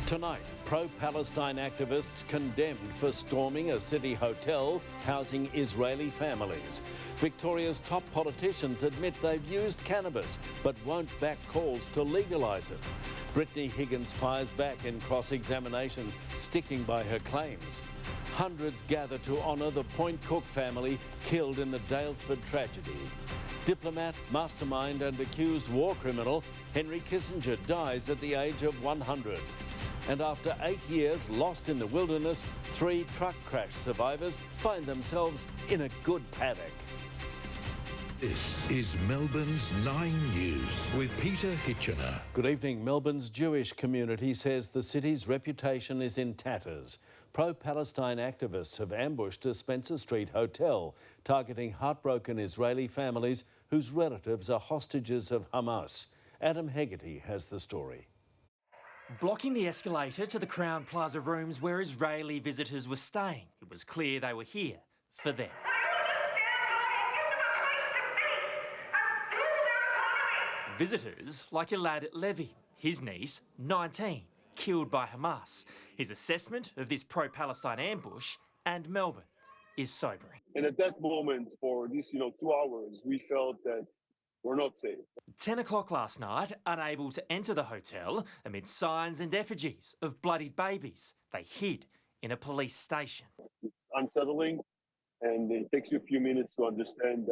Tonight, pro-Palestine activists condemned for storming a city hotel housing Israeli families. Victoria's top politicians admit they've used cannabis but won't back calls to legalise it. Brittany Higgins fires back in cross-examination, sticking by her claims. Hundreds gather to honour the Point Cook family killed in the Daylesford tragedy. Diplomat, mastermind and accused war criminal Henry Kissinger dies at the age of 100. And after 8 years lost in the wilderness, 3 truck crash survivors find themselves in a good paddock. This is Melbourne's 9 News with Peter Hitchener. Good evening. Melbourne's Jewish community says the city's reputation is in tatters. Pro-Palestine activists have ambushed a Spencer Street hotel, targeting heartbroken Israeli families whose relatives are hostages of Hamas. Adam Hegarty has the story. Blocking the escalator to the Crown Plaza rooms where Israeli visitors were staying, it was clear they were here for them. Visitors like Elad Levy, his niece, 19, killed by Hamas. His assessment of this pro-Palestine ambush and Melbourne is sobering. And at that moment, for these 2 hours, we felt that we're not safe. 10 o'clock last night, unable to enter the hotel amid signs and effigies of bloodied babies. They hid in a police station. It's unsettling, and it takes you a few minutes to understand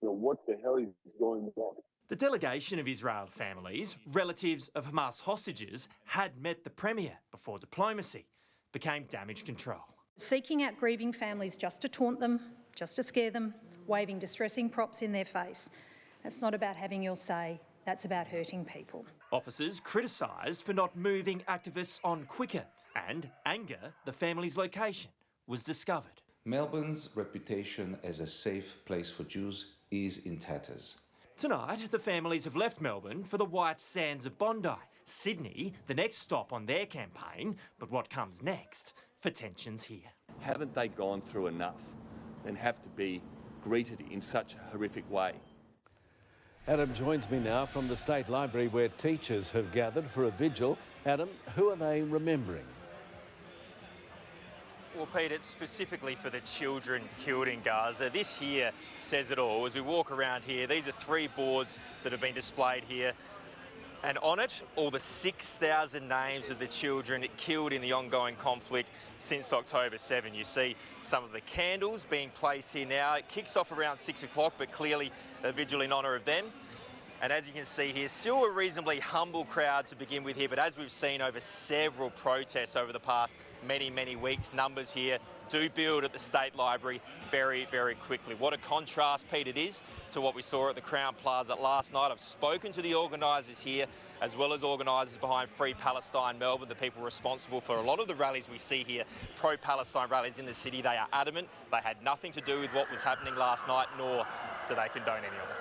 what the hell is going on. The delegation of Israel families, relatives of Hamas hostages, had met the Premier before diplomacy became damage control. Seeking out grieving families just to taunt them, just to scare them, waving distressing props in their face. That's not about having your say, that's about hurting people. Officers criticised for not moving activists on quicker, and anger the family's location was discovered. Melbourne's reputation as a safe place for Jews is in tatters. Tonight, the families have left Melbourne for the white sands of Bondi. Sydney, the next stop on their campaign, but what comes next for tensions here? Haven't they gone through enough and have to be greeted in such a horrific way? Adam joins me now from the State Library where teachers have gathered for a vigil. Adam, who are they remembering? Well, Pete, it's specifically for the children killed in Gaza. This here says it all. As we walk around here, these are 3 boards that have been displayed here. And on it, all the 6,000 names of the children killed in the ongoing conflict since October 7. You see some of the candles being placed here now. It kicks off around 6 o'clock, but clearly a vigil in honour of them. And as you can see here, still a reasonably humble crowd to begin with here, but as we've seen over several protests over the past many weeks, numbers here do build at the State Library very, very quickly. What a contrast, Pete, it is to what we saw at the Crown Plaza last night. I've spoken to the organisers here, as well as organisers behind Free Palestine Melbourne, the people responsible for a lot of the rallies we see here, pro-Palestine rallies in the city. They are adamant they had nothing to do with what was happening last night, nor do they condone any of it.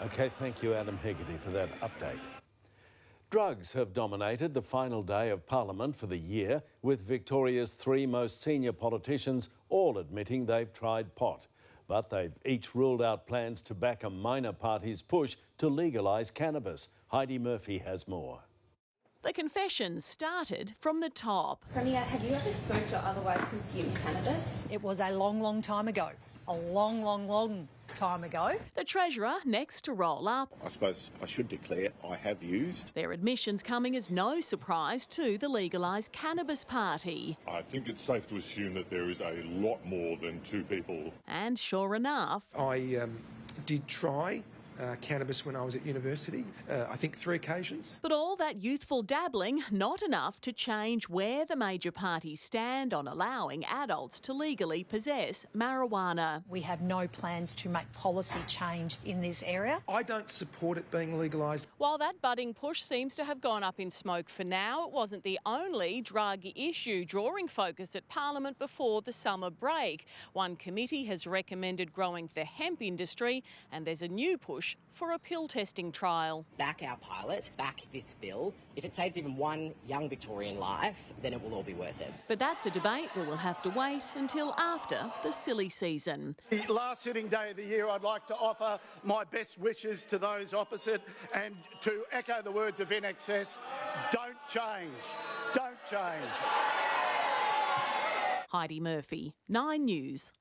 OK, thank you, Adam Hegarty, for that update. Drugs have dominated the final day of Parliament for the year, with Victoria's 3 most senior politicians all admitting they've tried pot. But they've each ruled out plans to back a minor party's push to legalise cannabis. Heidi Murphy has more. The confessions started from the top. Premier, have you ever smoked or otherwise consumed cannabis? It was a long time ago. A long time ago. The Treasurer next to roll up. I suppose I should declare I have used. Their admissions coming as no surprise to the legalised cannabis party. I think it's safe to assume that there is a lot more than 2 people. And sure enough... I did try cannabis when I was at university, I think 3 occasions. But all that youthful dabbling, not enough to change where the major parties stand on allowing adults to legally possess marijuana. We have no plans to make policy change in this area. I don't support it being legalised. While that budding push seems to have gone up in smoke for now, it wasn't the only drug issue drawing focus at Parliament before the summer break. One committee has recommended growing the hemp industry, and there's a new push push for a pill testing trial. Back our pilot, back this bill. If it saves even one young Victorian life, then it will all be worth it. But that's a debate that will have to wait until after the silly season. The last sitting day of the year, I'd like to offer my best wishes to those opposite and to echo the words of INXS, don't change, don't change. Heidi Murphy, 9 News.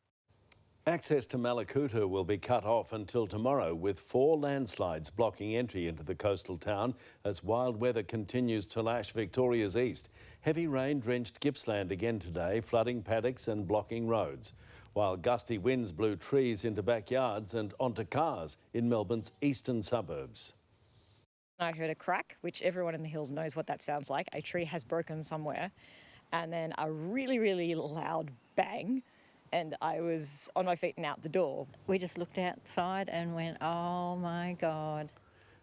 Access to Malakuta will be cut off until tomorrow, with 4 landslides blocking entry into the coastal town as wild weather continues to lash Victoria's east. Heavy rain drenched Gippsland again today, flooding paddocks and blocking roads, while gusty winds blew trees into backyards and onto cars in Melbourne's eastern suburbs. I heard a crack, which everyone in the hills knows what that sounds like. A tree has broken somewhere, and then a really, really loud bang. And I was on my feet and out the door. We just looked outside and went, oh my God.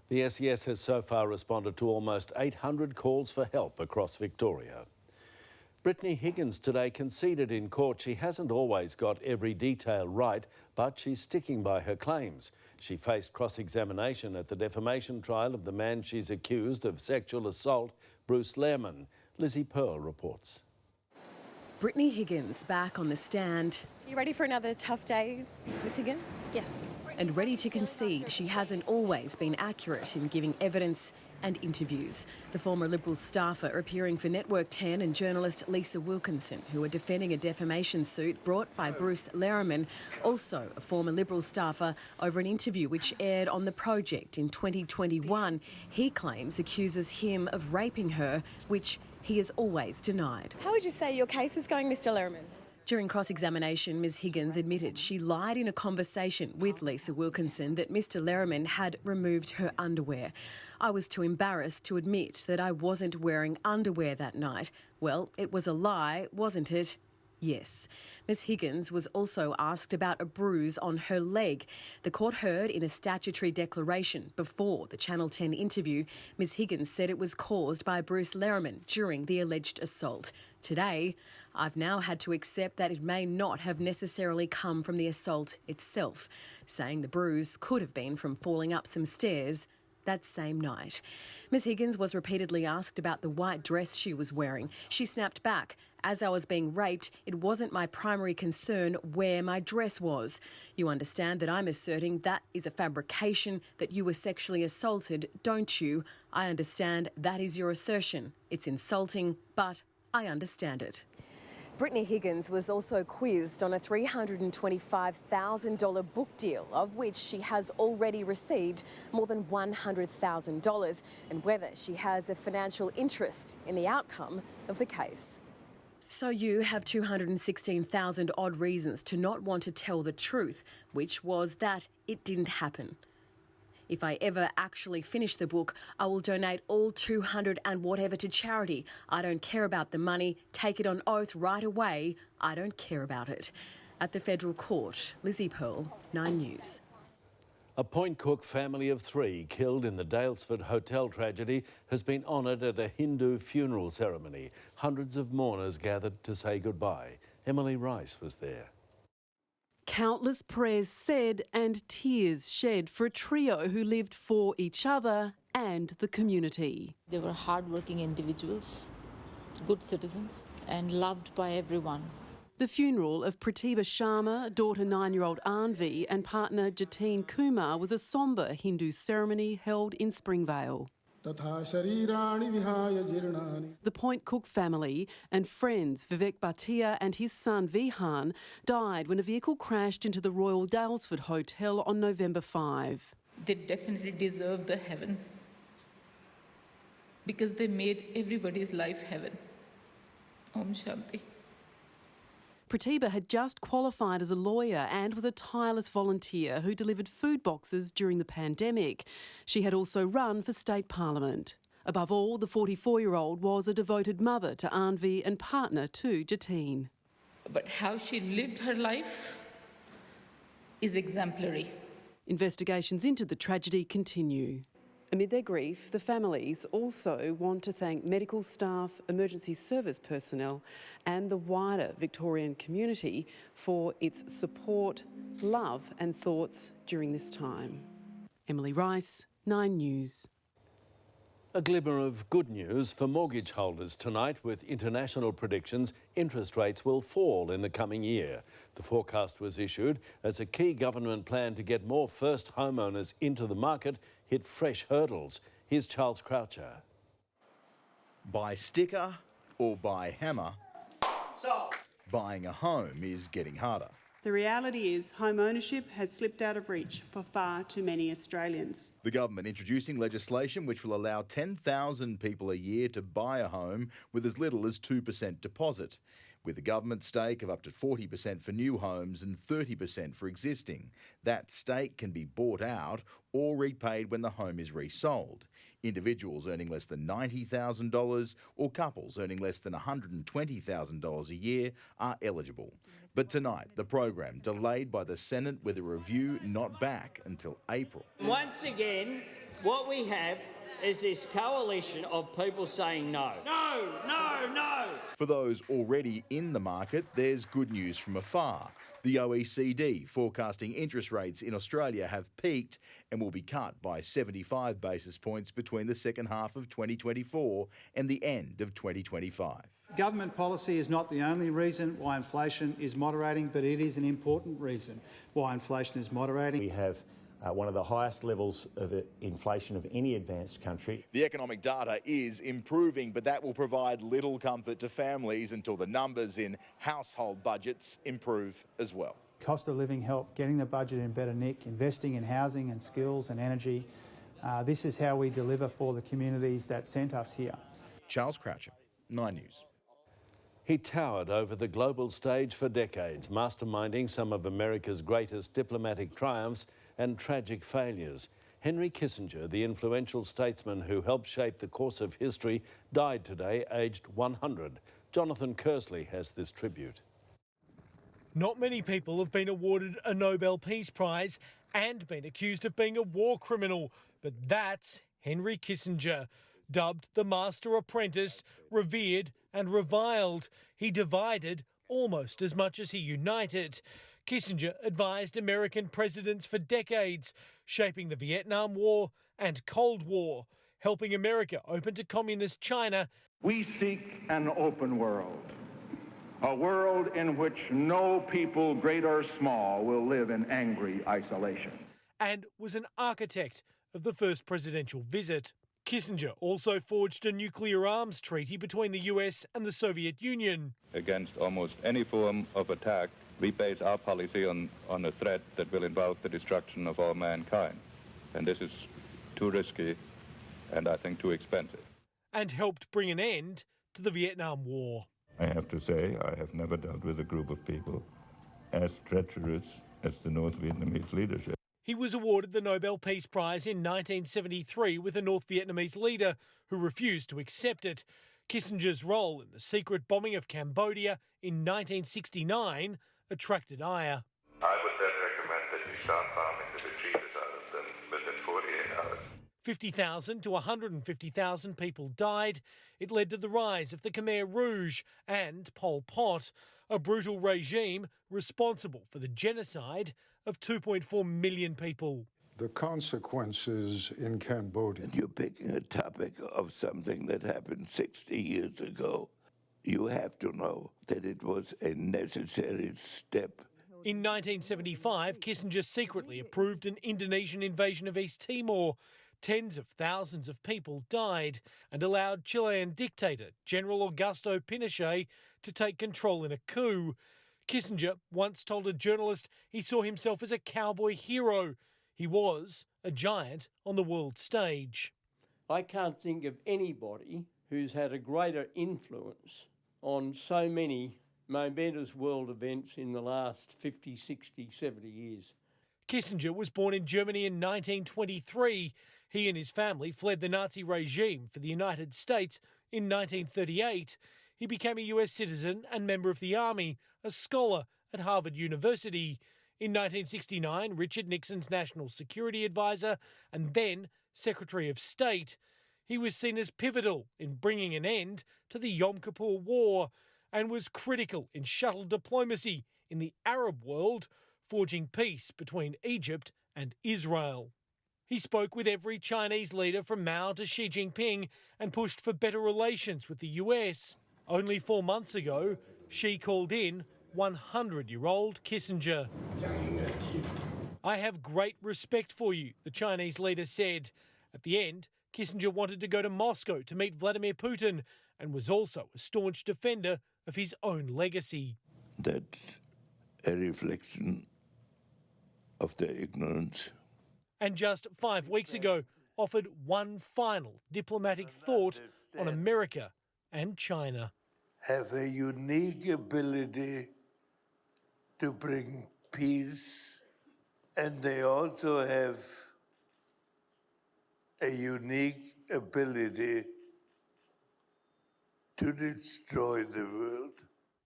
The SES has so far responded to almost 800 calls for help across Victoria. Brittany Higgins today conceded in court she hasn't always got every detail right, but she's sticking by her claims. She faced cross-examination at the defamation trial of the man she's accused of sexual assault, Bruce Lehrmann. Lizzie Pearl reports. Brittany Higgins back on the stand. Are you ready for another tough day, Miss Higgins? Yes. And ready to concede she hasn't always been accurate in giving evidence and interviews. The former Liberal staffer appearing for Network 10 and journalist Lisa Wilkinson, who are defending a defamation suit brought by Bruce Lehrmann, also a former Liberal staffer, over an interview which aired on The Project in 2021. He claims accuses him of raping her, which he has always denied. How would you say your case is going, Mr. Lehrmann? During cross-examination, Ms Higgins admitted she lied in a conversation with Lisa Wilkinson that Mr Lehrmann had removed her underwear. I was too embarrassed to admit that I wasn't wearing underwear that night. Well, it was a lie, wasn't it? Yes. Ms Higgins was also asked about a bruise on her leg. The court heard in a statutory declaration before the Channel 10 interview, Ms Higgins said it was caused by Bruce Lehrmann during the alleged assault. Today, I've now had to accept that it may not have necessarily come from the assault itself, saying the bruise could have been from falling up some stairs that same night. Ms Higgins was repeatedly asked about the white dress she was wearing. She snapped back. As I was being raped, it wasn't my primary concern where my dress was. You understand that I'm asserting that is a fabrication, that you were sexually assaulted, don't you? I understand that is your assertion. It's insulting, but I understand it. Brittany Higgins was also quizzed on a $325,000 book deal, of which she has already received more than $100,000, and whether she has a financial interest in the outcome of the case. So you have 216,000 odd reasons to not want to tell the truth, which was that it didn't happen. If I ever actually finish the book, I will donate all 200 and whatever to charity. I don't care about the money. Take it on oath right away. I don't care about it. At the federal court, Lizzie Pearl, 9 News. A Point Cook family of 3 killed in the Daylesford hotel tragedy has been honoured at a Hindu funeral ceremony. Hundreds of mourners gathered to say goodbye. Emily Rice was there. Countless prayers said and tears shed for a trio who lived for each other and the community. They were hard-working individuals, good citizens, and loved by everyone. The funeral of Pratibha Sharma, daughter 9-year-old Anvi, and partner Jatin Kumar was a sombre Hindu ceremony held in Springvale. The Point Cook family and friends Vivek Bhatia and his son Vihan died when a vehicle crashed into the Royal Daylesford Hotel on November 5. They definitely deserve the heaven because they made everybody's life heaven. Om Shanti. Pratibha had just qualified as a lawyer and was a tireless volunteer who delivered food boxes during the pandemic. She had also run for state parliament. Above all, the 44-year-old was a devoted mother to Anvi and partner to Jatin. But how she lived her life is exemplary. Investigations into the tragedy continue. Amid their grief, the families also want to thank medical staff, emergency service personnel and the wider Victorian community for its support, love and thoughts during this time. Emily Rice, 9 News. A glimmer of good news for mortgage holders tonight. With international predictions, interest rates will fall in the coming year. The forecast was issued as a key government plan to get more first homeowners into the market hit fresh hurdles. Here's Charles Croucher. By sticker or by hammer, buying a home is getting harder. The reality is home ownership has slipped out of reach for far too many Australians. The government introducing legislation which will allow 10,000 people a year to buy a home with as little as 2% deposit, with a government stake of up to 40% for new homes and 30% for existing. That stake can be bought out or repaid when the home is resold. Individuals earning less than $90,000 or couples earning less than $120,000 a year are eligible. But tonight, the program delayed by the Senate with a review not back until April. Once again, what we have is this coalition of people saying no. No, no, no. For those already in the market, there's good news from afar. The OECD forecasting interest rates in Australia have peaked and will be cut by 75 basis points between the second half of 2024 and the end of 2025. Government policy is not the only reason why inflation is moderating, but it is an important reason why inflation is moderating. We have one of the highest levels of inflation of any advanced country. The economic data is improving, but that will provide little comfort to families until the numbers in household budgets improve as well. Cost of living help, getting the budget in better nick, investing in housing and skills and energy. This is how we deliver for the communities that sent us here. Charles Croucher, 9 News. He towered over the global stage for decades, masterminding some of America's greatest diplomatic triumphs and tragic failures. Henry Kissinger, the influential statesman who helped shape the course of history, died today, aged 100. Jonathan Kersley has this tribute. Not many people have been awarded a Nobel Peace Prize and been accused of being a war criminal, but that's Henry Kissinger. Dubbed the Master Apprentice, revered and reviled, he divided almost as much as he united. Kissinger advised American presidents for decades, shaping the Vietnam War and Cold War, helping America open to communist China. We seek an open world, a world in which no people, great or small, will live in angry isolation. And was an architect of the first presidential visit. Kissinger also forged a nuclear arms treaty between the US and the Soviet Union. Against almost any form of attack, we base our policy on a threat that will involve the destruction of all mankind. And this is too risky and I think too expensive. And helped bring an end to the Vietnam War. I have to say, I have never dealt with a group of people as treacherous as the North Vietnamese leadership. He was awarded the Nobel Peace Prize in 1973 with a North Vietnamese leader who refused to accept it. Kissinger's role in the secret bombing of Cambodia in 1969 attracted ire. I would then recommend that you start farming the retreaters out of them within 48 hours. 50,000 to 150,000 people died. It led to the rise of the Khmer Rouge and Pol Pot, a brutal regime responsible for the genocide of 2.4 million people. The consequences in Cambodia. You're picking a topic of something that happened 60 years ago. You have to know that it was a necessary step. In 1975, Kissinger secretly approved an Indonesian invasion of East Timor. Tens of thousands of people died and allowed Chilean dictator General Augusto Pinochet to take control in a coup. Kissinger once told a journalist he saw himself as a cowboy hero. He was a giant on the world stage. I can't think of anybody who's had a greater influence on so many momentous world events in the last 50, 60, 70 years. Kissinger was born in Germany in 1923. He and his family fled the Nazi regime for the United States in 1938. He became a US citizen and member of the Army, a scholar at Harvard University. In 1969, Richard Nixon's national security advisor and then Secretary of State. He was seen as pivotal in bringing an end to the Yom Kippur War and was critical in shuttle diplomacy in the Arab world, forging peace between Egypt and Israel. He spoke with every Chinese leader from Mao to Xi Jinping and pushed for better relations with the US. Only 4 months ago, Xi called in 100-year-old Kissinger. I have great respect for you, the Chinese leader said. At the end, Kissinger wanted to go to Moscow to meet Vladimir Putin and was also a staunch defender of his own legacy. That's a reflection of their ignorance. And just 5 weeks ago, offered one final diplomatic thought on America and China. Have a unique ability to bring peace, and they also have a unique ability to destroy the world.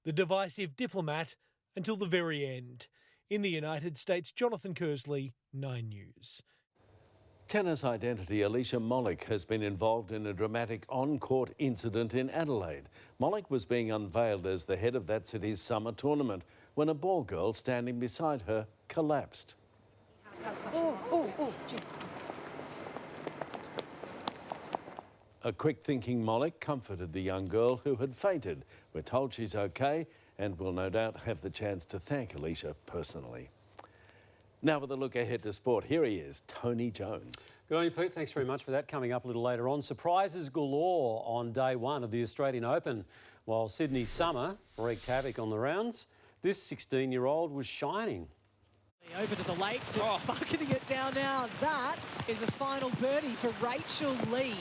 The divisive diplomat until the very end. In the United States, Jonathan Kersley, 9 News. Tennis identity Alicia Mollick has been involved in a dramatic on-court incident in Adelaide. Mollick was being unveiled as the head of that city's summer tournament when a ball girl standing beside her collapsed. A quick-thinking Mollick comforted the young girl who had fainted. We're told she's okay and will no doubt have the chance to thank Alicia personally. Now with a look ahead to sport, here he is, Tony Jones. Good on you, Pete. Thanks very much for that. Coming up a little later on, surprises galore on day one of the Australian Open. While Sydney Summer wreaked havoc on the rounds, this 16-year-old was shining. Over to the Lakes, it's bucketing it down now. That is a final birdie for Rachel Lee,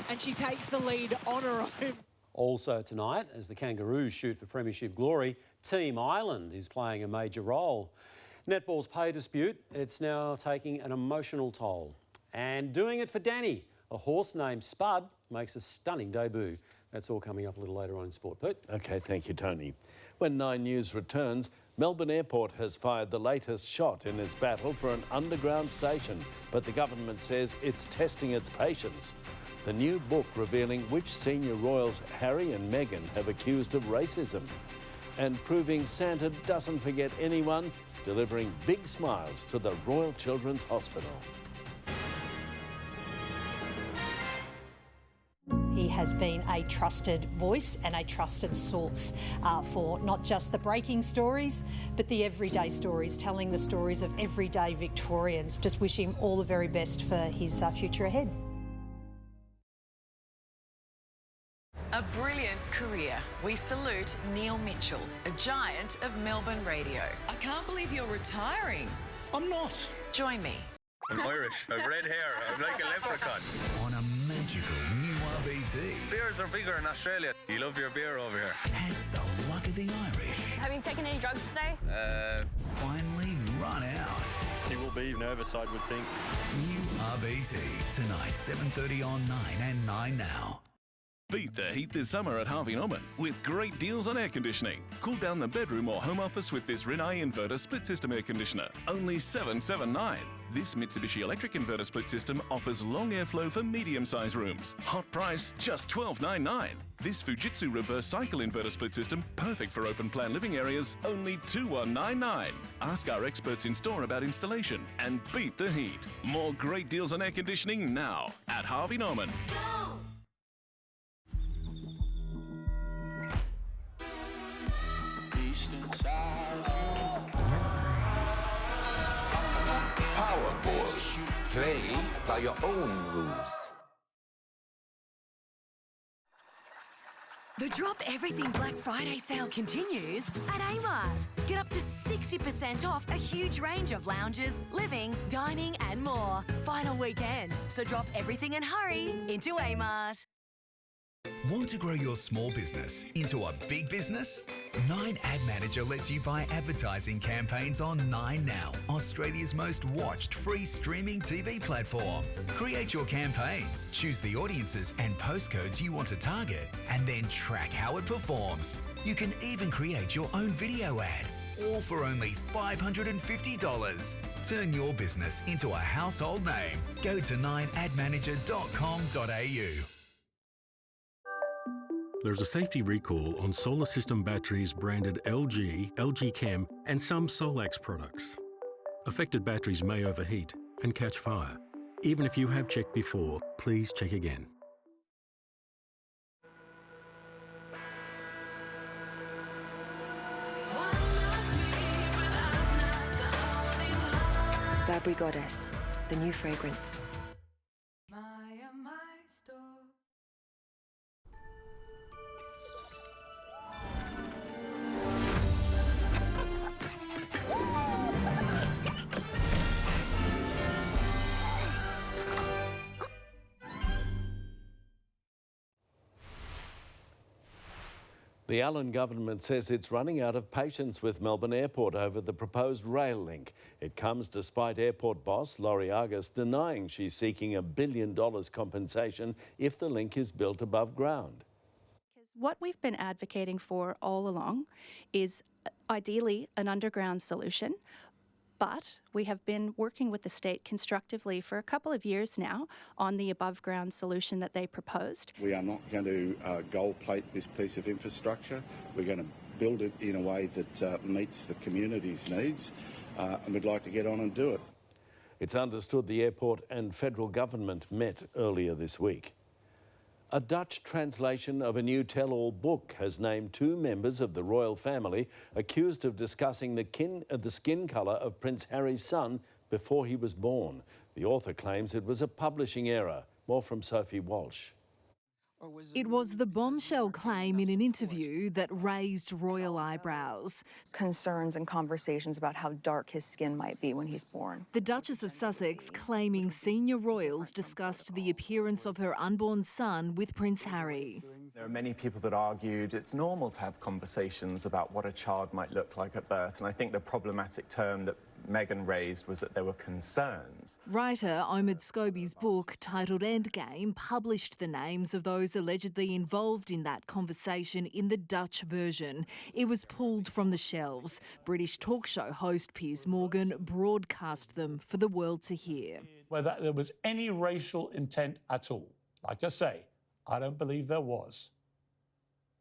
and she takes the lead on her own. Also tonight, as the Kangaroos shoot for premiership glory, Team Ireland is playing a major role. Netball's pay dispute, it's now taking an emotional toll. And doing it for Danny, a horse named Spud, makes a stunning debut. That's all coming up a little later on in sport. Pete? OK, thank you, Tony. When 9 News returns, Melbourne Airport has fired the latest shot in its battle for an underground station, but the government says it's testing its patience. The new book revealing which senior royals Harry and Meghan have accused of racism. And proving Santa doesn't forget anyone, delivering big smiles to the Royal Children's Hospital. He has been a trusted voice and a trusted source for not just the breaking stories, but the everyday stories, telling the stories of everyday Victorians. Just wish him all the very best for his future ahead. A brilliant career. We salute Neil Mitchell, a giant of Melbourne radio. I can't believe you're retiring. I'm not. Join me. I'm Irish. I've red hair. I'm like a leprechaun. On a magical new RBT. Beers are bigger in Australia. You love your beer over here. Has the luck of the Irish Have you taken any drugs today? finally run out? He will be nervous, I would think. New RBT tonight, 7:30 on 9 and 9 now. Beat the heat this summer at Harvey Norman with great deals on air conditioning. Cool down the bedroom or home office with this Rinnai inverter split system air conditioner. Only $779. This Mitsubishi electric inverter split system offers long airflow for medium-sized rooms. Hot price, just $1299. This Fujitsu reverse cycle inverter split system, perfect for open plan living areas, only $2199. Ask our experts in store about installation and beat the heat. More great deals on air conditioning now at Harvey Norman. Powerball. Play by your own rules. The Drop Everything Black Friday sale continues at Amart. Get up to 60% off a huge range of lounges, living, dining and more. Final weekend, so drop everything and hurry into Amart. Want to grow your small business into a big business? 9 Ad Manager lets you buy advertising campaigns on 9 Now, Australia's most watched free streaming TV platform. Create your campaign, choose the audiences and postcodes you want to target, and then track how it performs. You can even create your own video ad, all for only $550. Turn your business into a household name. Go to 9admanager.com.au. There's a safety recall on solar system batteries branded LG, LG Chem and some Solax products. Affected batteries may overheat and catch fire. Even if you have checked before, please check again. Burberry Goddess, the new fragrance. The Allen government says it's running out of patience with Melbourne Airport over the proposed rail link. It comes despite airport boss Laurie Argus denying she's seeking $1 billion compensation if the link is built above ground. What we've been advocating for all along is ideally an underground solution, but we have been working with the state constructively for a couple of years now on the above-ground solution that they proposed. We are not going to gold plate this piece of infrastructure. We're going to build it in a way that meets the community's needs, and we'd like to get on and do it. It's understood the airport and federal government met earlier this week. A Dutch translation of a new tell-all book has named 2 members of the royal family accused of discussing the skin colour of Prince Harry's son before he was born. The author claims it was a publishing error. More from Sophie Walsh. It was the bombshell claim in an interview that raised royal eyebrows. Concerns and conversations about how dark his skin might be when he's born. The Duchess of Sussex claiming senior royals discussed the appearance of her unborn son with Prince Harry. There are many people that argued it's normal to have conversations about what a child might look like at birth, and I think the problematic term that Meghan raised was that there were concerns. Writer Omid Scobie's book, titled Endgame, published the names of those allegedly involved in that conversation in the Dutch version. It was pulled from the shelves. British talk show host Piers Morgan broadcast them for the world to hear. Whether there was any racial intent at all. Like I say, I don't believe there was.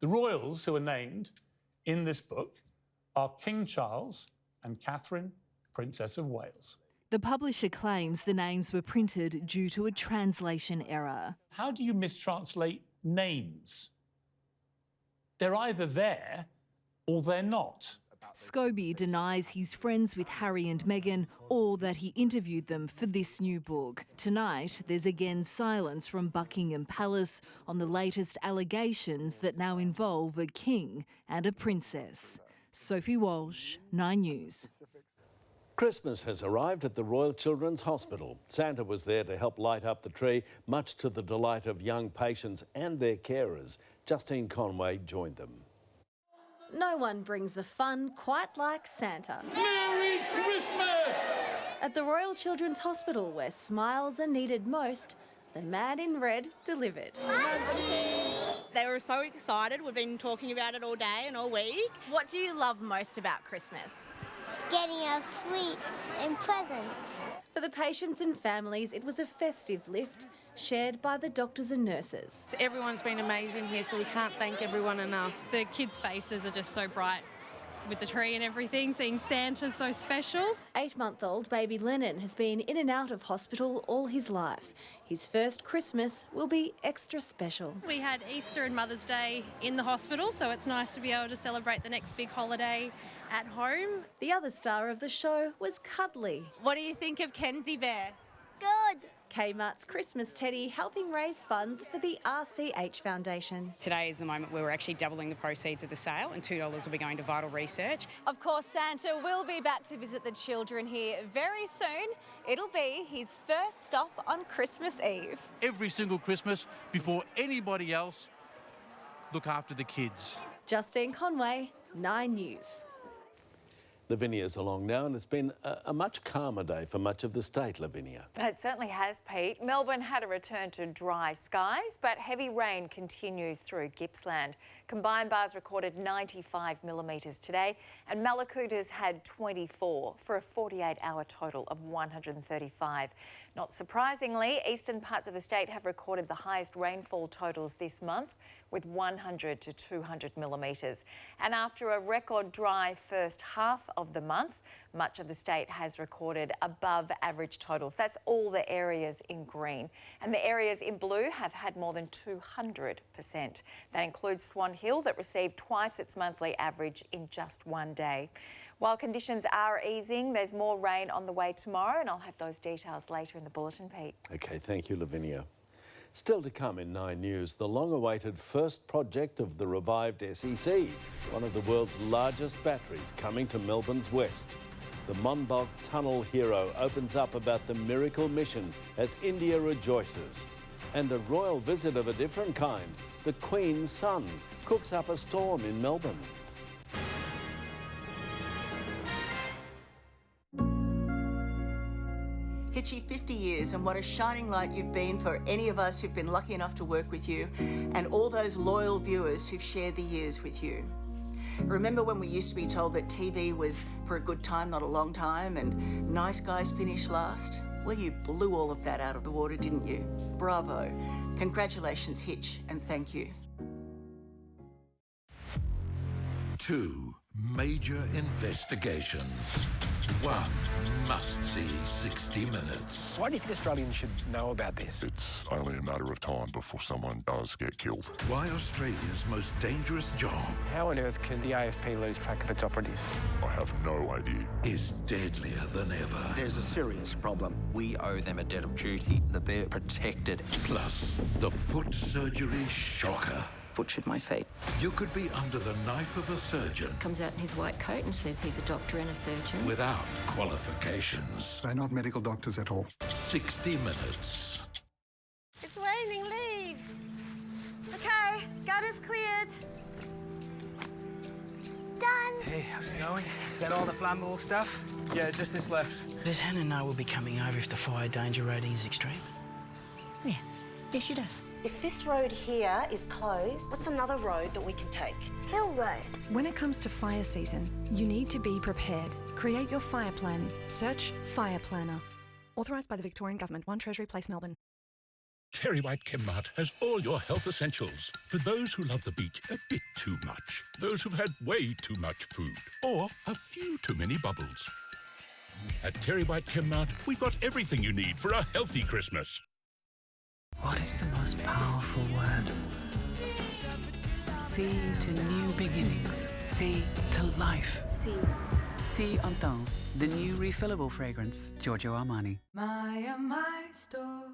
The royals who are named in this book are King Charles and Catherine, Princess of Wales. The publisher claims the names were printed due to a translation error. How do you mistranslate names? They're either there or they're not. Scobie denies he's friends with Harry and Meghan or that he interviewed them for this new book. Tonight, there's again silence from Buckingham Palace on the latest allegations that now involve a king and a princess. Sophie Walsh, 9 News. Christmas has arrived at the Royal Children's Hospital. Santa was there to help light up the tree, much to the delight of young patients and their carers. Justine Conway joined them. No one brings the fun quite like Santa. Merry Christmas! At the Royal Children's Hospital, where smiles are needed most, the man in red delivered. They were so excited. We've been talking about it all day and all week. What do you love most about Christmas? Getting our sweets and presents. For the patients and families, it was a festive lift shared by the doctors and nurses. So everyone's been amazing here, so we can't thank everyone enough. The kids' faces are just so bright with the tree and everything, seeing Santa so special. 8-month-old baby Lennon has been in and out of hospital all his life. His first Christmas will be extra special. We had Easter and Mother's Day in the hospital, so it's nice to be able to celebrate the next big holiday at home. The other star of the show was Cuddly. What do you think of Kenzie Bear? Good. Kmart's Christmas teddy helping raise funds for the RCH Foundation. Today is the moment where we're actually doubling the proceeds of the sale, and $2 will be going to vital research. Of course, Santa will be back to visit the children here very soon. It'll be his first stop on Christmas Eve. Every single Christmas, before anybody else, look after the kids. Justine Conway, 9 News. Lavinia's along now, and it's been a much calmer day for much of the state, Lavinia. It certainly has, Pete. Melbourne had a return to dry skies, but heavy rain continues through Gippsland. Combined bars recorded 95 millimetres today, and Malakutas had 24 for a 48-hour total of 135. Not surprisingly, eastern parts of the state have recorded the highest rainfall totals this month, with 100 to 200 millimetres. And after a record dry first half of the month, Much of the state has recorded above average totals. That's all the areas in green. And the areas in blue have had more than 200%. That includes Swan Hill, that received twice its monthly average in just one day. While conditions are easing, there's more rain on the way tomorrow, and I'll have those details later in the bulletin, Pete. OK, thank you, Lavinia. Still to come in 9 News, the long-awaited first project of the revived SEC, one of the world's largest batteries coming to Melbourne's west. The Monbulk Tunnel hero opens up about the miracle mission as India rejoices. And a royal visit of a different kind, the Queen's son, cooks up a storm in Melbourne. Hitchy, 50 years, and what a shining light you've been for any of us who've been lucky enough to work with you, and all those loyal viewers who've shared the years with you. Remember when we used to be told that TV was for a good time, not a long time, and nice guys finish last? Well, you blew all of that out of the water, didn't you? Bravo. Congratulations, Hitch, and thank you. 2 major investigations. 1 must-see 60 Minutes. Why do you think Australians should know about this? It's only a matter of time before someone does get killed. Why Australia's most dangerous job... How on earth can the AFP lose track of its operatives? I have no idea. ...is deadlier than ever. There's a serious problem. We owe them a debt of duty, that they're protected. Plus, the foot surgery shocker. Butchered my feet. You could be under the knife of a surgeon. Comes out in his white coat and says he's a doctor and a surgeon. Without qualifications. They're not medical doctors at all. 60 Minutes. It's raining leaves. Okay, gutter's cleared. Done. Hey, how's it going? Is that all the flammable stuff? Yeah, just this left. Does Hannah know we'll be coming over if the fire danger rating is extreme? Yeah, yes she does. If this road here is closed, what's another road that we can take? Hill Road. When it comes to fire season, you need to be prepared. Create your fire plan. Search Fire Planner. Authorised by the Victorian Government, 1 Treasury Place, Melbourne. Terry White Chemmart has all your health essentials. For those who love the beach a bit too much, those who've had way too much food, or a few too many bubbles. At Terry White Chemmart, we've got everything you need for a healthy Christmas. What is the most powerful word? See to new beginnings. See to life. See. See Intense, the new refillable fragrance, Giorgio Armani. My store.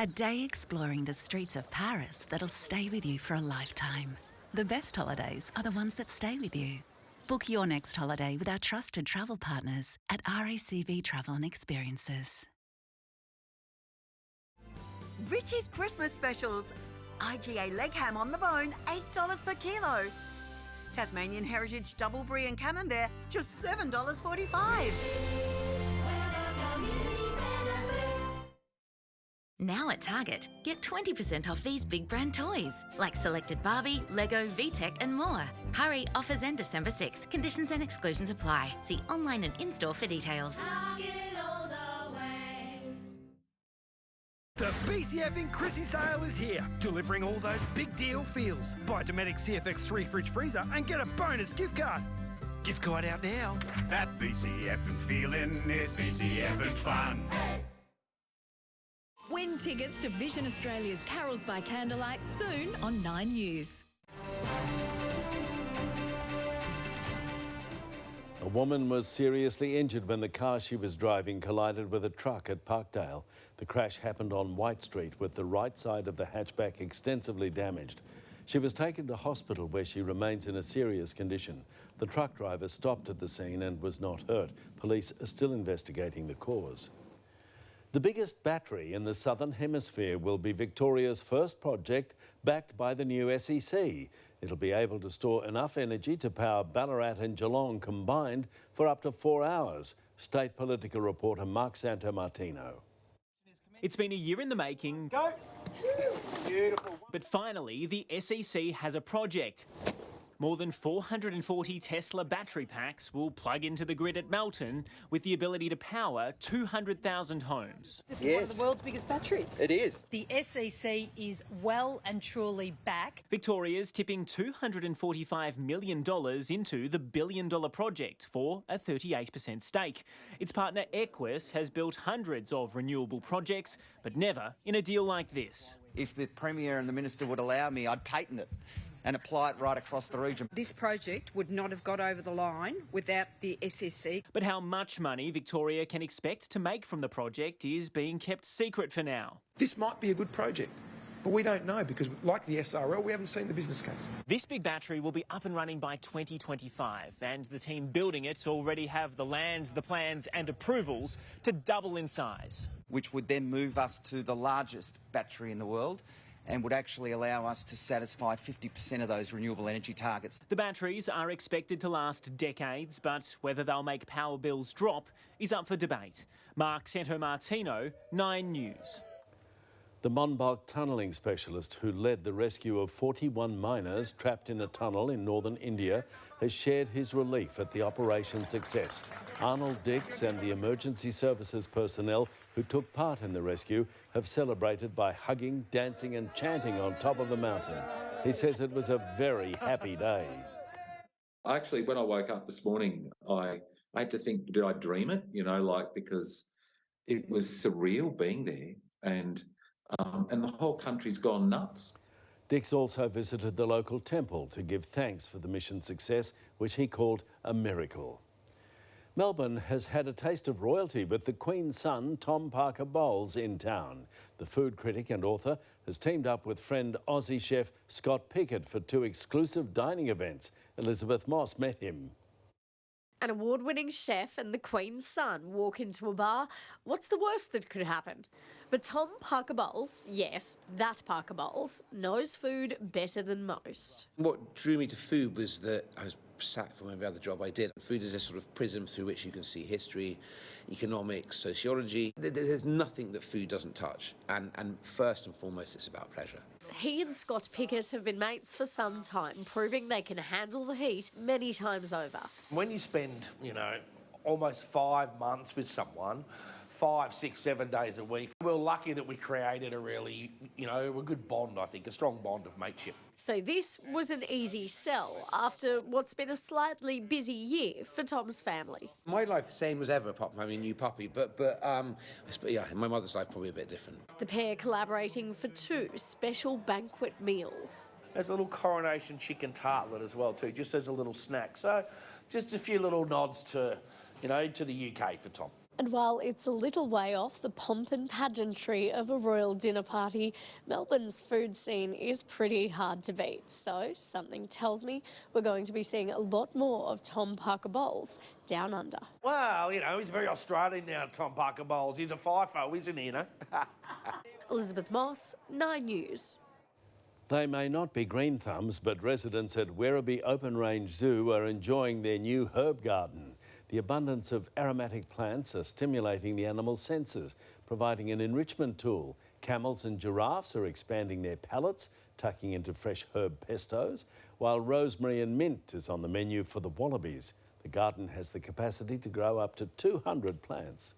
A day exploring the streets of Paris that'll stay with you for a lifetime. The best holidays are the ones that stay with you. Book your next holiday with our trusted travel partners at RACV Travel and Experiences. Richie's Christmas specials. IGA leg ham on the bone, $8 per kilo. Tasmanian Heritage double brie and camembert, just $7.45. Now at Target, get 20% off these big brand toys, like selected Barbie, Lego, VTech and more. Hurry, offers end December 6. Conditions and exclusions apply. See online and in-store for details. Target all the way. The BCF in Chrissy sale is here, delivering all those big deal feels. Buy Dometic CFX3 fridge freezer and get a bonus gift card. Gift card out now. That BCF and feeling is BCF and fun. Win tickets to Vision Australia's Carols by Candlelight soon on 9 News. A woman was seriously injured when the car she was driving collided with a truck at Parkdale. The crash happened on White Street with the right side of the hatchback extensively damaged. She was taken to hospital where she remains in a serious condition. The truck driver stopped at the scene and was not hurt. Police are still investigating the cause. The biggest battery in the Southern Hemisphere will be Victoria's first project backed by the new SEC. It'll be able to store enough energy to power Ballarat and Geelong combined for up to 4 hours. State political reporter Mark Santomartino. It's been a year in the making. Go! Beautiful. But finally, the SEC has a project. More than 440 Tesla battery packs will plug into the grid at Melton with the ability to power 200,000 homes. This is one of the world's biggest batteries. It is. The SEC is well and truly back. Victoria's tipping $245 million into the billion-dollar project for a 38% stake. Its partner Equus has built hundreds of renewable projects, but never in a deal like this. If the Premier and the Minister would allow me, I'd patent it and apply it right across the region. This project would not have got over the line without the SSC. But how much money Victoria can expect to make from the project is being kept secret for now. This might be a good project, but we don't know because, like the SRL, we haven't seen the business case. This big battery will be up and running by 2025, and the team building it already have the land, the plans and approvals to double in size. Which would then move us to the largest battery in the world and would actually allow us to satisfy 50% of those renewable energy targets. The batteries are expected to last decades, but whether they'll make power bills drop is up for debate. Mark Santo-Martino, 9 News. The Monbulk tunnelling specialist who led the rescue of 41 miners trapped in a tunnel in northern India has shared his relief at the operation's success. Arnold Dix and the emergency services personnel who took part in the rescue have celebrated by hugging, dancing and chanting on top of the mountain. He says it was a very happy day. Actually, when I woke up this morning, I had to think, did I dream it? You know, because it was surreal being there and the whole country's gone nuts. Dix also visited the local temple to give thanks for the mission's success, which he called a miracle. Melbourne has had a taste of royalty with the Queen's son, Tom Parker Bowles, in town. The food critic and author has teamed up with friend Aussie chef Scott Pickett for 2 exclusive dining events. Elizabeth Moss met him. An award-winning chef and the Queen's son walk into a bar. What's the worst that could happen? But Tom Parker Bowles, yes, that Parker Bowles, knows food better than most. What drew me to food was that I was sacked from every other job I did. Food is a sort of prism through which you can see history, economics, sociology. There's nothing that food doesn't touch. And first and foremost, it's about pleasure. He and Scott Pickett have been mates for some time, proving they can handle the heat many times over. When you spend, almost 5 months with someone, 5, 6, 7 days a week, we're lucky that we created a really, a good bond, I think, a strong bond of mateship. So this was an easy sell after what's been a slightly busy year for Tom's family. My life the same as ever, apart from having a new puppy, but my mother's life probably a bit different. The pair collaborating for 2 special banquet meals. There's a little coronation chicken tartlet as well too, just as a little snack. So just a few little nods to, to the UK for Tom. And while it's a little way off the pomp and pageantry of a royal dinner party, Melbourne's food scene is pretty hard to beat. So something tells me we're going to be seeing a lot more of Tom Parker Bowles down under. Well, he's very Australian now, Tom Parker Bowles. He's a FIFO, isn't he, Elizabeth Moss, 9 News. They may not be green thumbs, but residents at Werribee Open Range Zoo are enjoying their new herb garden. The abundance of aromatic plants are stimulating the animals' senses, providing an enrichment tool. Camels and giraffes are expanding their palates, tucking into fresh herb pestos, while rosemary and mint is on the menu for the wallabies. The garden has the capacity to grow up to 200 plants.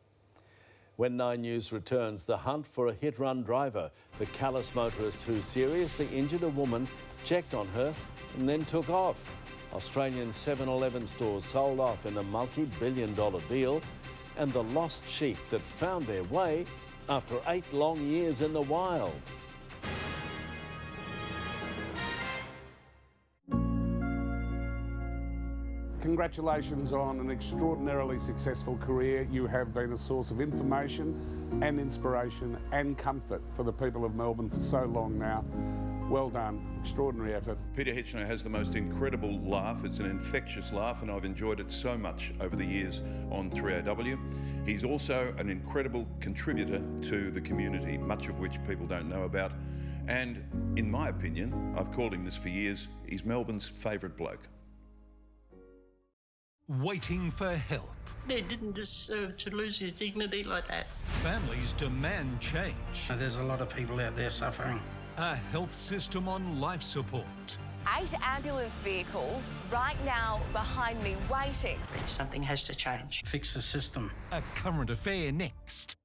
When 9 News returns, the hunt for a hit-run driver. The callous motorist who seriously injured a woman checked on her and then took off. Australian 7-Eleven stores sold off in a multi-billion-dollar deal, and the lost sheep that found their way after 8 long years in the wild. Congratulations on an extraordinarily successful career. You have been a source of information and inspiration and comfort for the people of Melbourne for so long now. Well done. Extraordinary effort. Peter Hitchener has the most incredible laugh. It's an infectious laugh, and I've enjoyed it so much over the years on 3AW. He's also an incredible contributor to the community, much of which people don't know about. And in my opinion, I've called him this for years, he's Melbourne's favourite bloke. Waiting for help. He didn't deserve to lose his dignity like that. Families demand change. There's a lot of people out there suffering. A health system on life support. 8 ambulance vehicles right now behind me waiting. Something has to change. Fix the system. A current affair next.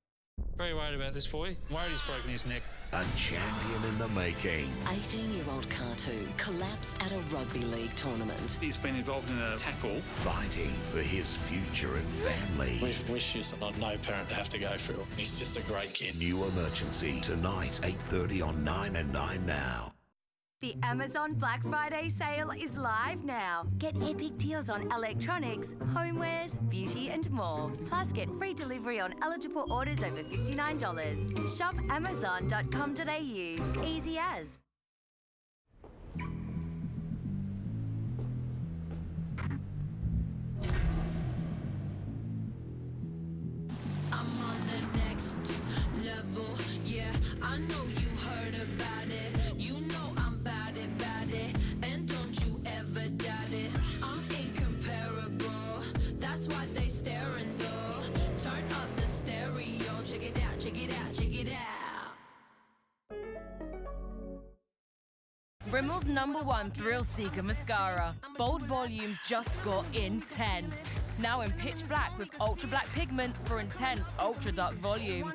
Very worried about this boy. Worried he's broken his neck. A champion in the making. 18-year-old Cartoon collapsed at a rugby league tournament. He's been involved in a tackle. Fighting for his future and family. Wish is not no parent to have to go through. He's just a great kid. New Emergency, tonight, 8:30 on 9 and 9 Now. The Amazon Black Friday sale is live now. Get epic deals on electronics, homewares, beauty and more. Plus get free delivery on eligible orders over $59. Shop amazon.com.au. Easy as. I'm on the next level, yeah, I know you heard about it. You know I'm about it, and don't you ever doubt it. I'm incomparable, that's why they staring though. Turn up the stereo, check it out, check it out, check it out. Rimmel's #1 Thrill Seeker Mascara. Bold volume just got intense. Now in pitch black with ultra black pigments for intense ultra dark volume.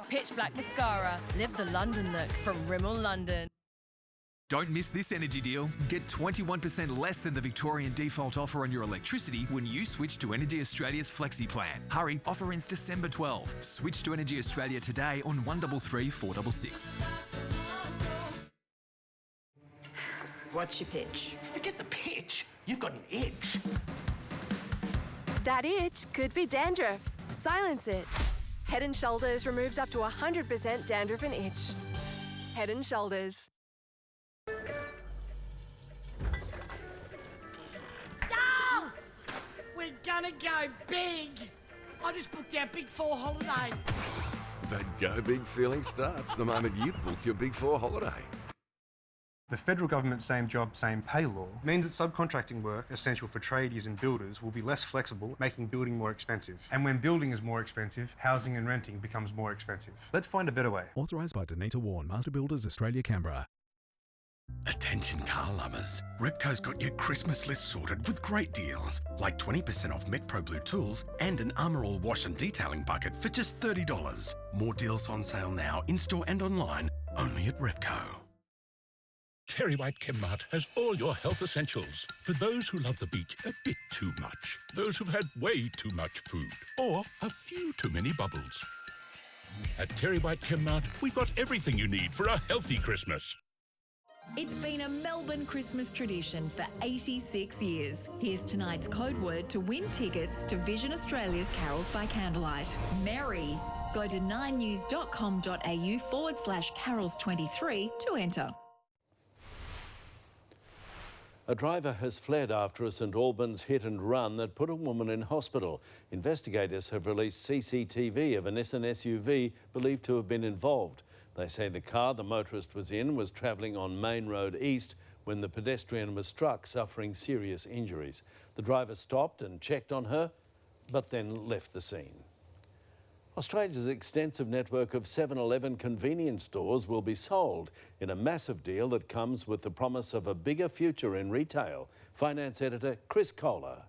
Pitch black mascara. Live the London look from Rimmel London. Don't miss this energy deal. Get 21% less than the Victorian default offer on your electricity when you switch to Energy Australia's Flexi Plan. Hurry, offer ends December 12. Switch to Energy Australia today on 133 466. What's your pitch? Forget the pitch. You've got an itch. That itch could be dandruff. Silence it. Head & Shoulders removes up to 100% dandruff and itch. Head & Shoulders. Oh! We're gonna go big. I just booked our Big 4 holiday. That go big feeling starts the moment you book your Big 4 holiday. The federal government's same job, same pay law means that subcontracting work, essential for tradies and builders, will be less flexible, making building more expensive. And when building is more expensive, housing and renting becomes more expensive. Let's find a better way. Authorised by Danita Warren, Master Builders Australia, Canberra. Attention car lovers, Repco's got your Christmas list sorted with great deals, like 20% off Metpro Blue tools and an Armour All wash and detailing bucket for just $30. More deals on sale now, in-store and online, only at Repco. Terry White Chemmart has all your health essentials. For those who love the beach a bit too much, those who've had way too much food, or a few too many bubbles. At Terry White Chemmart, we've got everything you need for a healthy Christmas. It's been a Melbourne Christmas tradition for 86 years. Here's tonight's code word to win tickets to Vision Australia's Carols by Candlelight. Merry. Go to 9news.com.au/carols23 to enter. A driver has fled after a St Albans hit and run that put a woman in hospital. Investigators have released CCTV of a Nissan SUV believed to have been involved. They say the car the motorist was in was travelling on Main Road East when the pedestrian was struck, suffering serious injuries. The driver stopped and checked on her, but then left the scene. Australia's extensive network of 7-Eleven convenience stores will be sold in a massive deal that comes with the promise of a bigger future in retail. Finance editor Chris Kohler.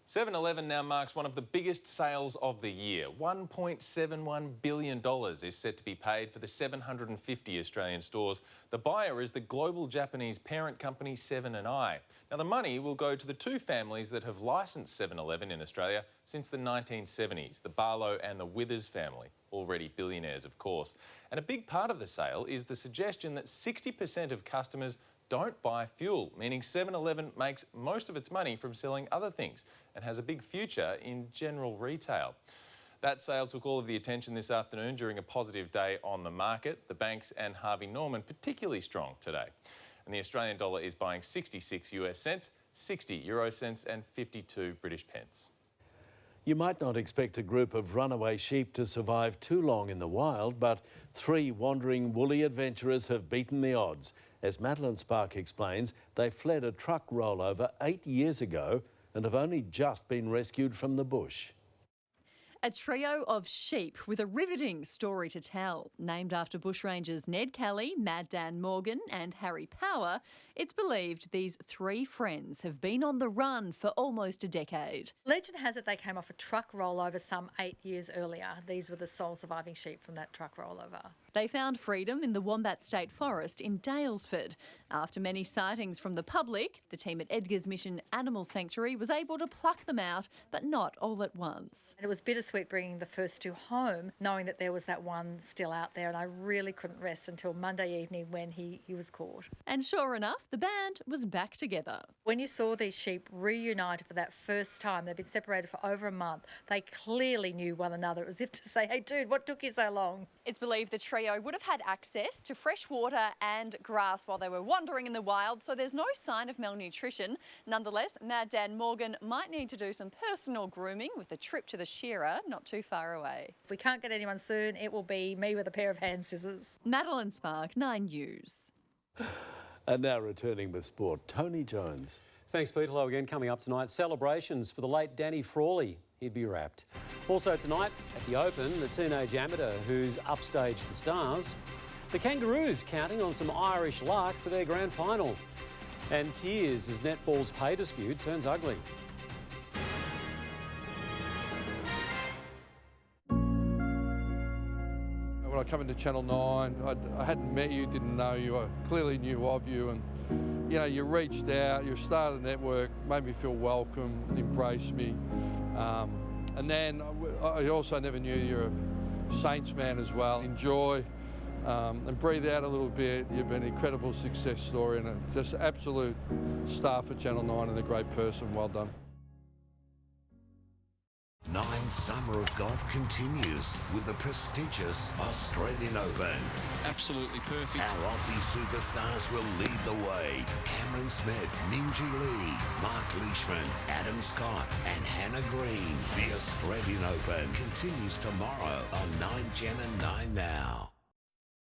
7-Eleven now marks one of the biggest sales of the year. $1.71 billion is set to be paid for the 750 Australian stores. The buyer is the global Japanese parent company 7&i. Now, the money will go to the two families that have licensed 7-Eleven in Australia since the 1970s, the Barlow and the Withers family, already billionaires, of course. And a big part of the sale is the suggestion that 60% of customers don't buy fuel, meaning 7-Eleven makes most of its money from selling other things and has a big future in general retail. That sale took all of the attention this afternoon during a positive day on the market. The banks and Harvey Norman particularly strong today. And the Australian dollar is buying 66 US cents, 60 euro cents and 52 British pence. You might not expect a group of runaway sheep to survive too long in the wild, but 3 wandering woolly adventurers have beaten the odds. As Madeline Spark explains, they fled a truck rollover 8 years ago and have only just been rescued from the bush. A trio of sheep with a riveting story to tell. Named after bushrangers Ned Kelly, Mad Dan Morgan and Harry Power, it's believed these three friends have been on the run for almost a decade. Legend has it they came off a truck rollover some 8 years earlier. These were the sole surviving sheep from that truck rollover. They found freedom in the Wombat State Forest in Daylesford. After many sightings from the public, the team at Edgar's Mission Animal Sanctuary was able to pluck them out, but not all at once. And it was bittersweet bringing the first two home, knowing that there was that one still out there, and I really couldn't rest until Monday evening when he was caught. And sure enough, the band was back together. When you saw these sheep reunited for that first time, they'd been separated for over a month, they clearly knew one another. It was as if to say, hey dude, what took you so long? It's believed the trio would have had access to fresh water and grass while they were wandering in the wild, so there's no sign of malnutrition. Nonetheless, Mad Dan Morgan might need to do some personal grooming with a trip to the shearer not too far away. If we can't get anyone soon, it will be me with a pair of hand scissors. Madeline Spark, 9 News. And now returning with sport, Tony Jones. Thanks, Pete. Hello again. Coming up tonight, celebrations for the late Danny Frawley. He'd be wrapped. Also tonight, at the Open, the teenage amateur who's upstaged the stars. The Kangaroos counting on some Irish luck for their grand final. And tears as netball's pay dispute turns ugly. When I come into Channel 9, I hadn't met you, didn't know you, I clearly knew of you, and you know, you reached out, you started the network, made me feel welcome, embraced me. And then I also never knew you're a Saints man as well. Enjoy and breathe out a little bit. You've been an incredible success story and just absolute star for Channel 9 and a great person. Well done. 9th summer of golf continues with the prestigious Australian Open. Absolutely perfect. Our Aussie superstars will lead the way. Cameron Smith, Minjee Lee, Mark Leishman, Adam Scott and Hannah Green. The Australian Open continues tomorrow on 9Gen and 9 Now.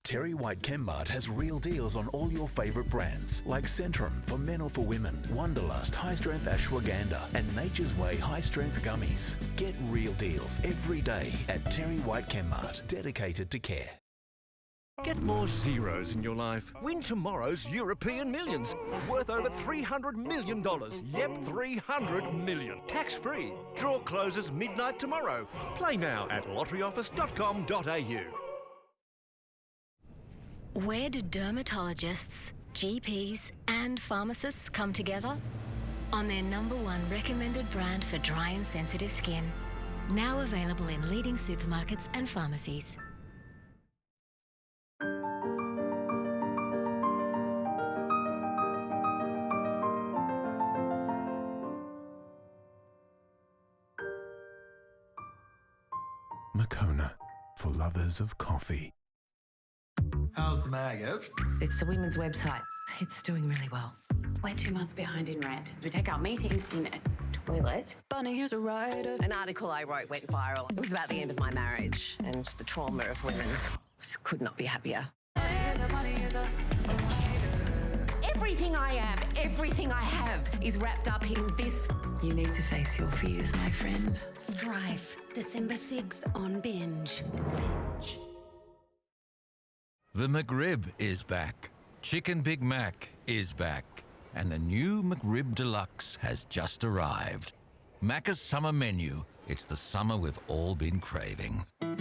Terry White Chemmart has real deals on all your favourite brands like Centrum for men or for women, Wonderlust High Strength Ashwagandha and Nature's Way High Strength Gummies. Get real deals every day at Terry White Chemmart, dedicated to care. Get more zeros in your life. Win tomorrow's European Millions, worth over $300 million. Yep, $300 million. Tax-free. Draw closes midnight tomorrow. Play now at lotteryoffice.com.au. Where do dermatologists, GPs and pharmacists come together? On their #1 recommended brand for dry and sensitive skin. Now available in leading supermarkets and pharmacies. Moccona, for lovers of coffee. How's the mag, Ev? It's the women's website. It's doing really well. We're 2 months behind in rent. We take our meetings in a toilet. Bunny is a rider. An article I wrote went viral. It was about the end of my marriage and the trauma of women. Just could not be happier. Everything I am, everything I have is wrapped up in this. You need to face your fears, my friend. Strife, December 6 on Binge. The McRib is back. Chicken Big Mac is back. And the new McRib Deluxe has just arrived. Macca's summer menu. It's the summer we've all been craving. Come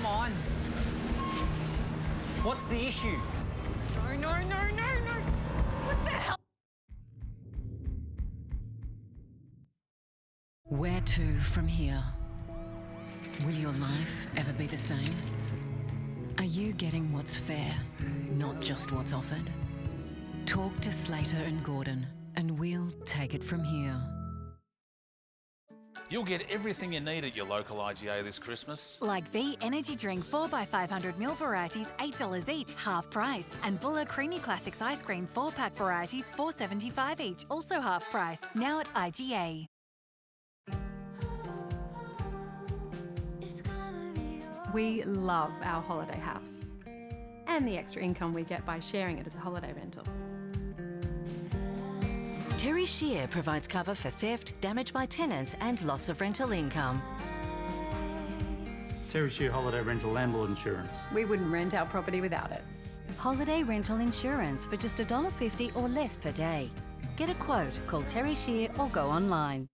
on. What's the issue? No. What the hell? Where to from here? Will your life ever be the same? Are you getting what's fair, not just what's offered? Talk to Slater and Gordon, and we'll take it from here. You'll get everything you need at your local IGA this Christmas. Like V Energy Drink 4x500ml varieties, $8 each, half price. And Buller Creamy Classics Ice Cream 4-pack varieties, $4.75 each, also half price. Now at IGA. We love our holiday house and the extra income we get by sharing it as a holiday rental. Terry Shear provides cover for theft, damage by tenants and loss of rental income. Terry Shear Holiday Rental Landlord Insurance. We wouldn't rent our property without it. Holiday rental insurance for just $1.50 or less per day. Get a quote, call Terry Shear or go online.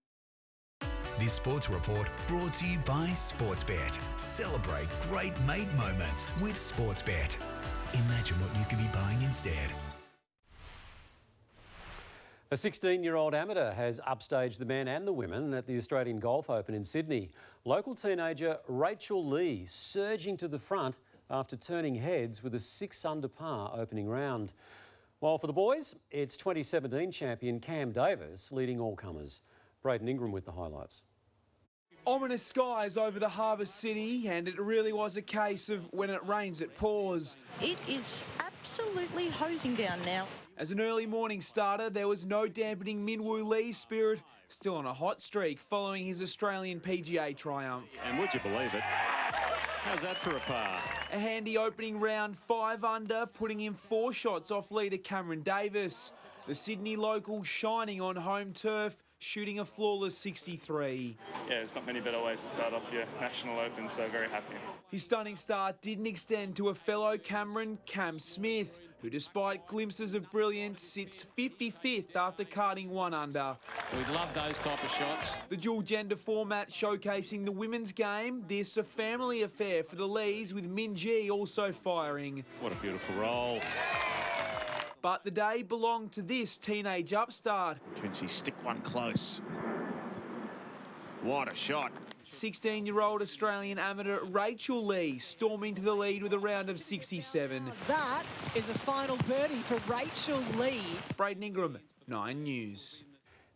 This sports report brought to you by Sportsbet. Celebrate great mate moments with Sportsbet. Imagine what you could be buying instead. A 16-year-old amateur has upstaged the men and the women at the Australian Golf Open in Sydney. Local teenager Rachel Lee surging to the front after turning heads with a 6-under par opening round. While for the boys, it's 2017 champion Cam Davis leading all comers. Braden Ingram with the highlights. Ominous skies over the harbour city, and it really was a case of when it rains it pours. It is absolutely hosing down now. As an early morning starter, there was no dampening Min Woo Lee's spirit, still on a hot streak following his Australian PGA triumph. And would you believe it? How's that for a par? A handy opening round, 5 under, putting him 4 shots off leader Cameron Davis. The Sydney local shining on home turf, shooting a flawless 63. Yeah, there's not many better ways to start off your National Open, so very happy. His stunning start didn't extend to a fellow Cameron, Cam Smith, who despite glimpses of brilliance sits 55th after karting 1 under. We love those type of shots. The dual gender format showcasing the women's game, this a family affair for the Lees with Minjee also firing. What a beautiful roll. But the day belonged to this teenage upstart. Can she stick one close? What a shot. 16-year-old Australian amateur Rachel Lee storming to the lead with a round of 67. That is a final birdie for Rachel Lee. Braden Ingram, 9 News.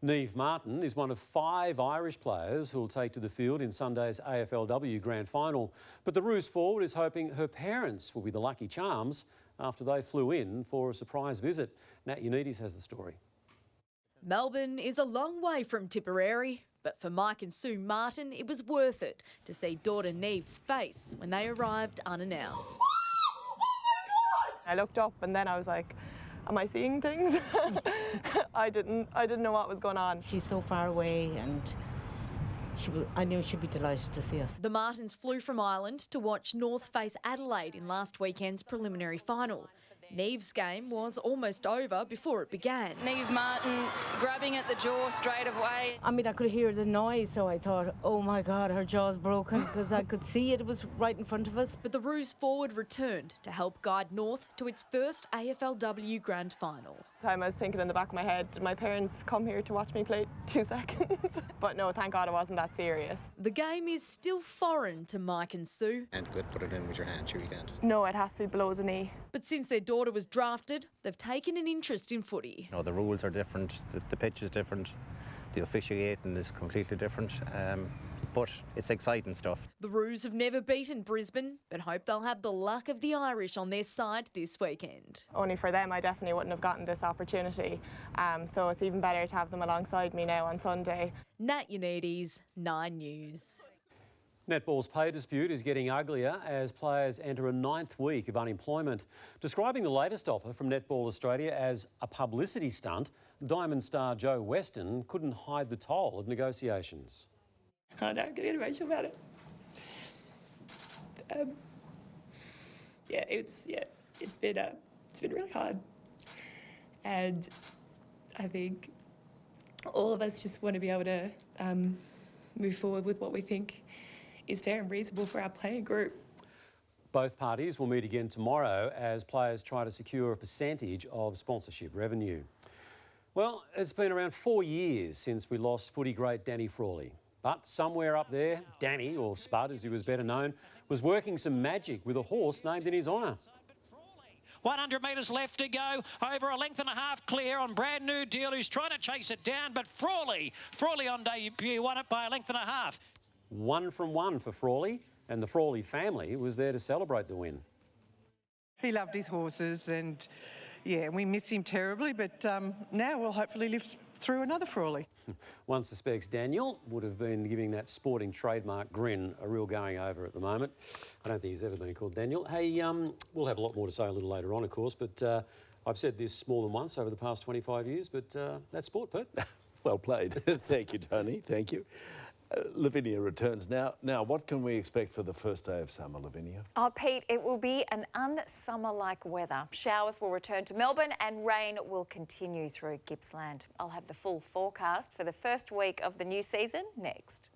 Niamh Martin is one of 5 Irish players who will take to the field in Sunday's AFLW Grand Final. But the Roos forward is hoping her parents will be the lucky charms after they flew in for a surprise visit. Nat Unides has the story. Melbourne is a long way from Tipperary, but for Mike and Sue Martin, it was worth it to see daughter Niamh's face when they arrived unannounced. I looked up and then I was like, am I seeing things? I didn't know what was going on. She's so far away and I knew she'd be delighted to see us. The Martins flew from Ireland to watch North face Adelaide in last weekend's preliminary final. Niamh's game was almost over before it began. Niamh Martin grabbing at the jaw straight away. I mean, I could hear the noise, so I thought, oh my God, her jaw's broken, because I could see it was right in front of us. But the Roos forward returned to help guide North to its first AFLW Grand Final. I was thinking in the back of my head, did my parents come here to watch me play 2 seconds? But no, thank God it wasn't that serious. The game is still foreign to Mike and Sue. And good, put it in with your hand, sure you can't. No, it has to be below the knee. But since their daughter was drafted, they've taken an interest in footy. You know, the rules are different, the pitch is different, the officiating is completely different. But it's exciting stuff. The Roos have never beaten Brisbane, but hope they'll have the luck of the Irish on their side this weekend. Only for them, I definitely wouldn't have gotten this opportunity. So it's even better to have them alongside me now on Sunday. Nat Unides, 9 News. Netball's pay dispute is getting uglier as players enter a 9th week of unemployment. Describing the latest offer from Netball Australia as a publicity stunt, Diamond star Joe Weston couldn't hide the toll of negotiations. I know, I'm getting emotional about it. It's been really hard, and I think all of us just want to be able to move forward with what we think is fair and reasonable for our playing group. Both parties will meet again tomorrow as players try to secure a percentage of sponsorship revenue. Well, it's been around 4 years since we lost footy great Danny Frawley. But somewhere up there, Danny, or Spud as he was better known, was working some magic with a horse named in his honour. 100 metres left to go, over a length and a half clear on Brand New Deal, who's trying to chase it down, but Frawley on debut won it by a length and a half. 1 from 1 for Frawley, and the Frawley family was there to celebrate the win. He loved his horses and, yeah, we miss him terribly, but now we'll hopefully live through another Frawley. One suspects Daniel would have been giving that sporting trademark grin a real going over at the moment. I don't think he's ever been called Daniel. Hey, we'll have a lot more to say a little later on, of course, but I've said this more than once over the past 25 years, but that's sport, Pete. Well played. Thank you, Tony. Thank you. Lavinia returns now. Now, what can we expect for the first day of summer, Lavinia? Oh, Pete, it will be an unsummer-like weather. Showers will return to Melbourne and rain will continue through Gippsland. I'll have the full forecast for the first week of the new season next.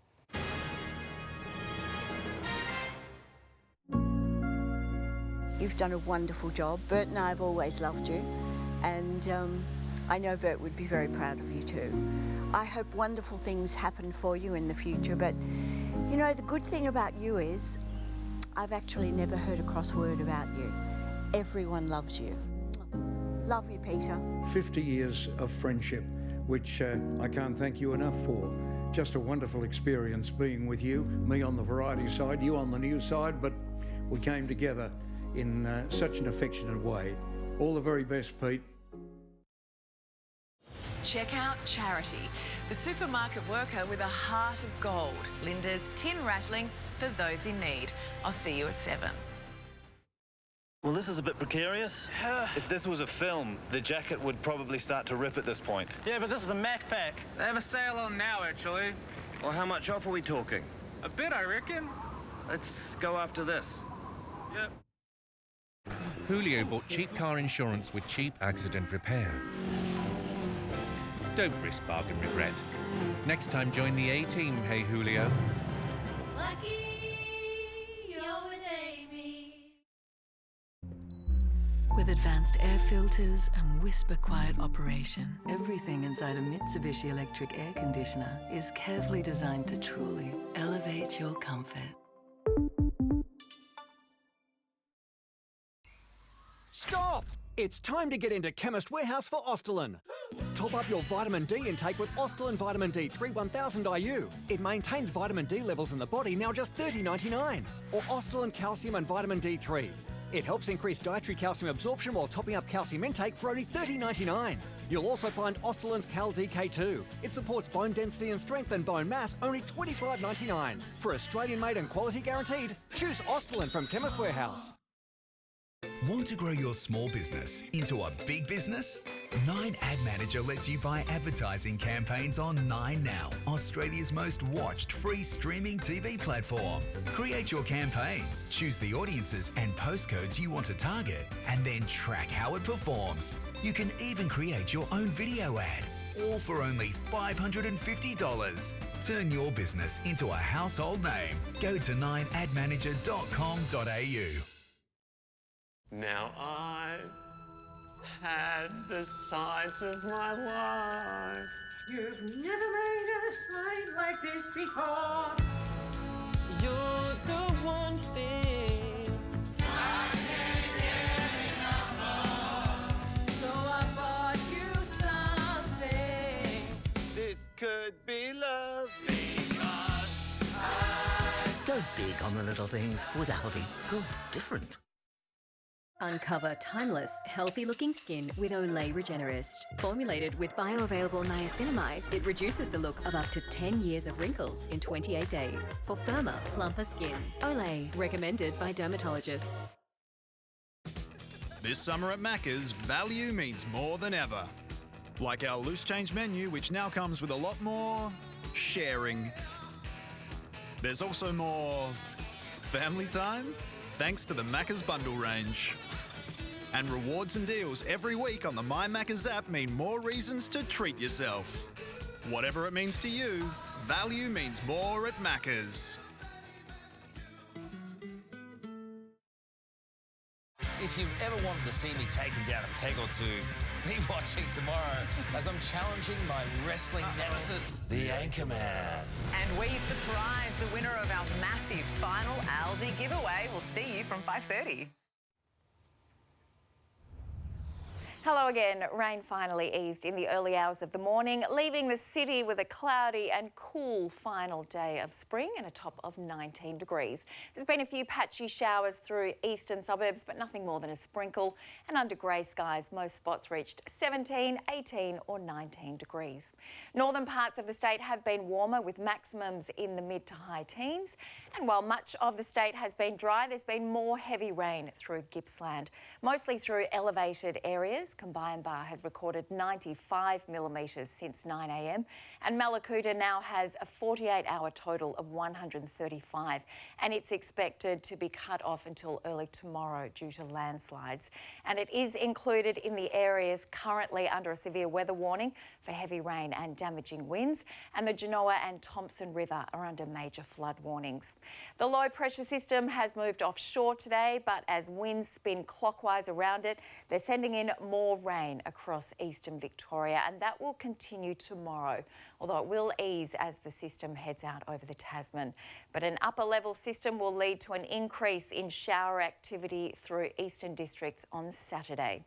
You've done a wonderful job. Bert and I have always loved you, and I know Bert would be very proud of you too. I hope wonderful things happen for you in the future, but you know, the good thing about you is I've actually never heard a cross word about you. Everyone loves you. Love you, Peter. 50 years of friendship, which I can't thank you enough for. Just a wonderful experience being with you, me on the variety side, you on the news side, but we came together in such an affectionate way. All the very best, Pete. Check out Charity, the supermarket worker with a heart of gold. Linda's tin rattling for those in need. I'll see you at 7. Well, this is a bit precarious. If this was a film, the jacket would probably start to rip at this point. Yeah, but this is a Mac pack. They have a sale on now, actually. Well, how much off are we talking? A bit, I reckon. Let's go after this. Yep. Julio bought cheap car insurance with cheap accident repair. Don't risk bargain regret. Next time, join the A-Team, hey Julio. With advanced air filters and whisper-quiet operation, everything inside a Mitsubishi electric air conditioner is carefully designed to truly elevate your comfort. Stop! It's time to get into Chemist Warehouse for Austellin. Top up your vitamin D intake with Austellin Vitamin D3 1000 IU. It maintains vitamin D levels in the body, now just $30.99. Or Austellin Calcium and Vitamin D3. It helps increase dietary calcium absorption while topping up calcium intake for only $30.99. You'll also find Austellin's Cal DK2. It supports bone density and strength and bone mass, only $25.99. For Australian-made and quality guaranteed, choose Austellin from Chemist Warehouse. Want to grow your small business into a big business? 9 Ad Manager lets you buy advertising campaigns on 9 Now, Australia's most watched free streaming TV platform. Create your campaign, choose the audiences and postcodes you want to target, and then track how it performs. You can even create your own video ad, all for only $550. Turn your business into a household name. Go to 9admanager.com.au. Now I've had the sights of my life. You've never made a sight like this before. You're the one thing I can't get enough of. So I bought you something. This could be love. Go big on the little things with Aldi. Good, different. Uncover timeless, healthy-looking skin with Olay Regenerist. Formulated with bioavailable niacinamide, it reduces the look of up to 10 years of wrinkles in 28 days for firmer, plumper skin. Olay, recommended by dermatologists. This summer at Macca's, value means more than ever. Like our loose change menu, which now comes with a lot more sharing. There's also more family time, thanks to the Macca's bundle range. And rewards and deals every week on the My Macca's app mean more reasons to treat yourself. Whatever it means to you, value means more at Macca's. If you've ever wanted to see me taking down a peg or two, be watching tomorrow as I'm challenging my wrestling nemesis, The Anchorman. And we surprise the winner of our massive final Aldi giveaway. We'll see you from 5:30. Hello again. Rain finally eased in the early hours of the morning, leaving the city with a cloudy and cool final day of spring and a top of 19 degrees. There's been a few patchy showers through eastern suburbs, but nothing more than a sprinkle. And under grey skies, most spots reached 17, 18 or 19 degrees. Northern parts of the state have been warmer with maximums in the mid to high teens. And while much of the state has been dry, there's been more heavy rain through Gippsland, mostly through elevated areas. Combined Bar has recorded 95 millimetres since 9 a.m. and Mallacoota now has a 48-hour total of 135, and it's expected to be cut off until early tomorrow due to landslides. And it is included in the areas currently under a severe weather warning for heavy rain and damaging winds, and the Genoa and Thompson River are under major flood warnings. The low pressure system has moved offshore today, but as winds spin clockwise around it, they're sending in more rain across eastern Victoria, and that will continue tomorrow, although it will ease as the system heads out over the Tasman. But an upper level system will lead to an increase in shower activity through eastern districts on Saturday.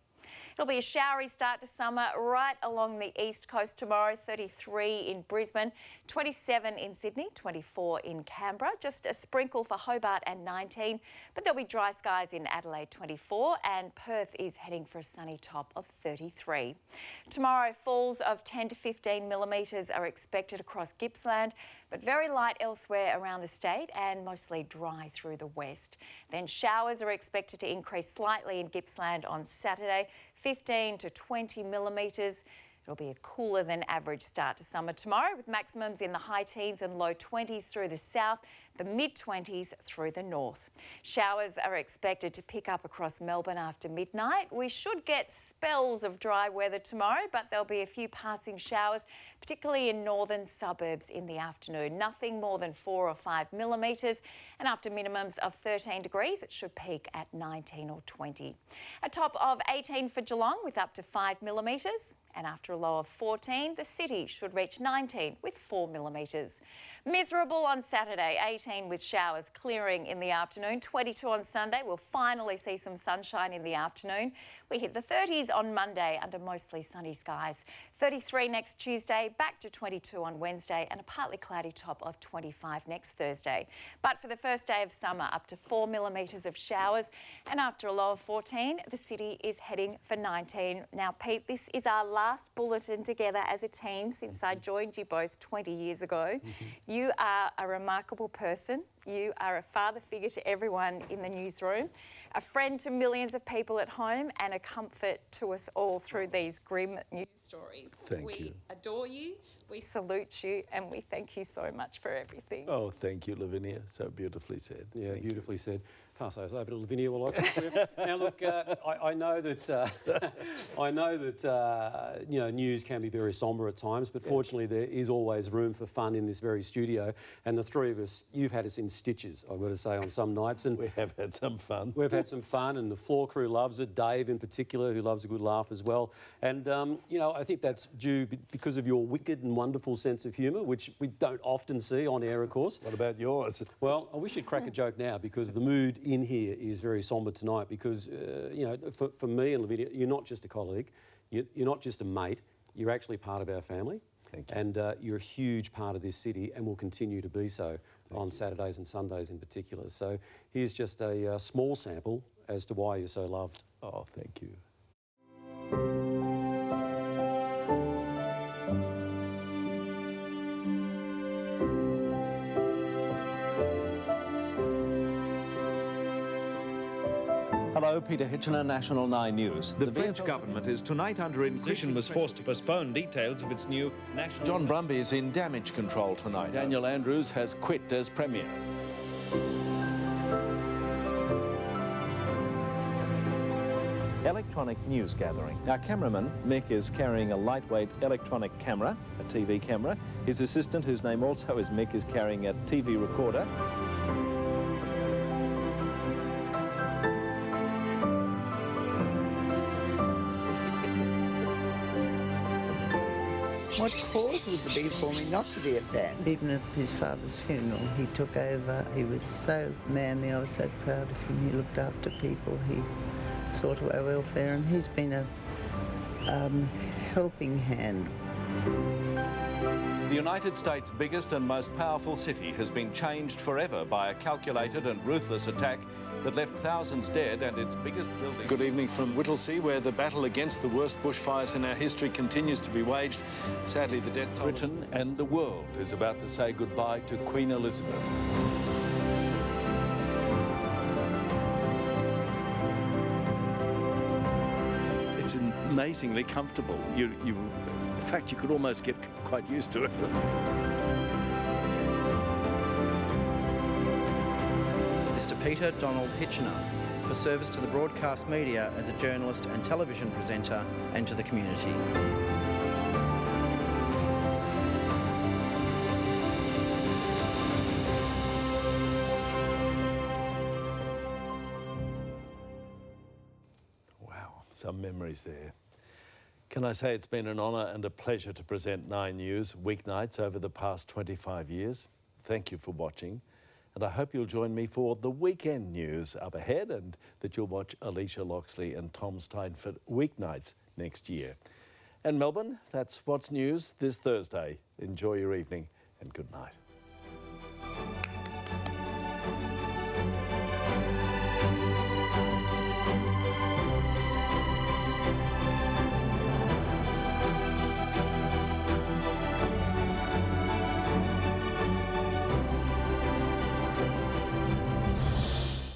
It'll be a showery start to summer right along the east coast tomorrow, 33 in Brisbane, 27 in Sydney, 24 in Canberra, just a sprinkle for Hobart and 19, but there'll be dry skies in Adelaide, 24, and Perth is heading for a sunny top of 33. Tomorrow, falls of 10 to 15 millimetres are expected across Gippsland, but very light elsewhere around the state and mostly dry through the west. Then showers are expected to increase slightly in Gippsland on Saturday, 15 to 20 millimetres. It'll be a cooler than average start to summer tomorrow, with maximums in the high teens and low 20s through the south, the mid-20s through the north. Showers are expected to pick up across Melbourne after midnight. We should get spells of dry weather tomorrow, but there'll be a few passing showers, particularly in northern suburbs in the afternoon. Nothing more than 4 or 5 millimetres, and after minimums of 13 degrees, it should peak at 19 or 20. A top of 18 for Geelong with up to 5 millimetres. And after a low of 14, the city should reach 19 with 4 millimetres. Miserable on Saturday, 18 with showers clearing in the afternoon. 22 on Sunday. We'll finally see some sunshine in the afternoon. We hit the 30s on Monday under mostly sunny skies. 33 next Tuesday, back to 22 on Wednesday, and a partly cloudy top of 25 next Thursday. But for the first day of summer, up to 4 millimetres of showers. And after a low of 14, the city is heading for 19. Now, Pete, this is our last bulletin together as a team since I joined you both 20 years ago. You are a remarkable person. You are a father figure to everyone in the newsroom, a friend to millions of people at home, and a comfort to us all through these grim news stories. Thank you. We adore you, we salute you, and we thank you so much for everything. Oh, thank you, Lavinia. So beautifully said. Yeah, beautifully said. Pass those over to Lavinia while I talk for you. Now, look, I know that you know, news can be very sombre at times, but fortunately there is always room for fun in this very studio. And the three of us, you've had us in stitches, I've got to say, on some nights, and we have had some fun. We've had some fun, and the floor crew loves it. Dave, in particular, who loves a good laugh as well. And you know, I think that's due because of your wicked and wonderful sense of humour, which we don't often see on air, of course. What about yours? Well, I wish you'd crack a joke now, because the mood in here is very sombre tonight, because, you know, for me and Lavinia, you're not just a colleague, you're not just a mate, you're actually part of our family. Thank you. And you're a huge part of this city and will continue to be so on Saturdays and Sundays in particular. So here's just a small sample as to why you're so loved. Oh, thank you. Hello, Peter Hitchener, National 9 News. The French government is tonight under increasing... was forced to postpone details of its new national... John Brumby is in damage control tonight. Daniel Andrews has quit as Premier. Electronic news gathering. Our cameraman, Mick, is carrying a lightweight electronic camera, a TV camera. His assistant, whose name also is Mick, is carrying a TV recorder. What cause would there be for me not to be a fan? Even at his father's funeral, he took over. He was so manly. I was so proud of him. He looked after people. He saw to our welfare, and he's been a helping hand. The United States' biggest and most powerful city has been changed forever by a calculated and ruthless attack that left thousands dead and its biggest building. Good evening from Whittlesea, where the battle against the worst bushfires in our history continues to be waged. Sadly, the death toll... Britain and the world is about to say goodbye to Queen Elizabeth. It's amazingly comfortable. In fact, you could almost get quite used to it. Mr. Peter Donald Hitchener, for service to the broadcast media as a journalist and television presenter and to the community. Wow, some memories there. Can I say it's been an honour and a pleasure to present 9 News weeknights over the past 25 years. Thank you for watching, and I hope you'll join me for the weekend news up ahead, and that you'll watch Alicia, Loxley and Tom Steinford weeknights next year. And Melbourne, that's what's news this Thursday. Enjoy your evening and good night.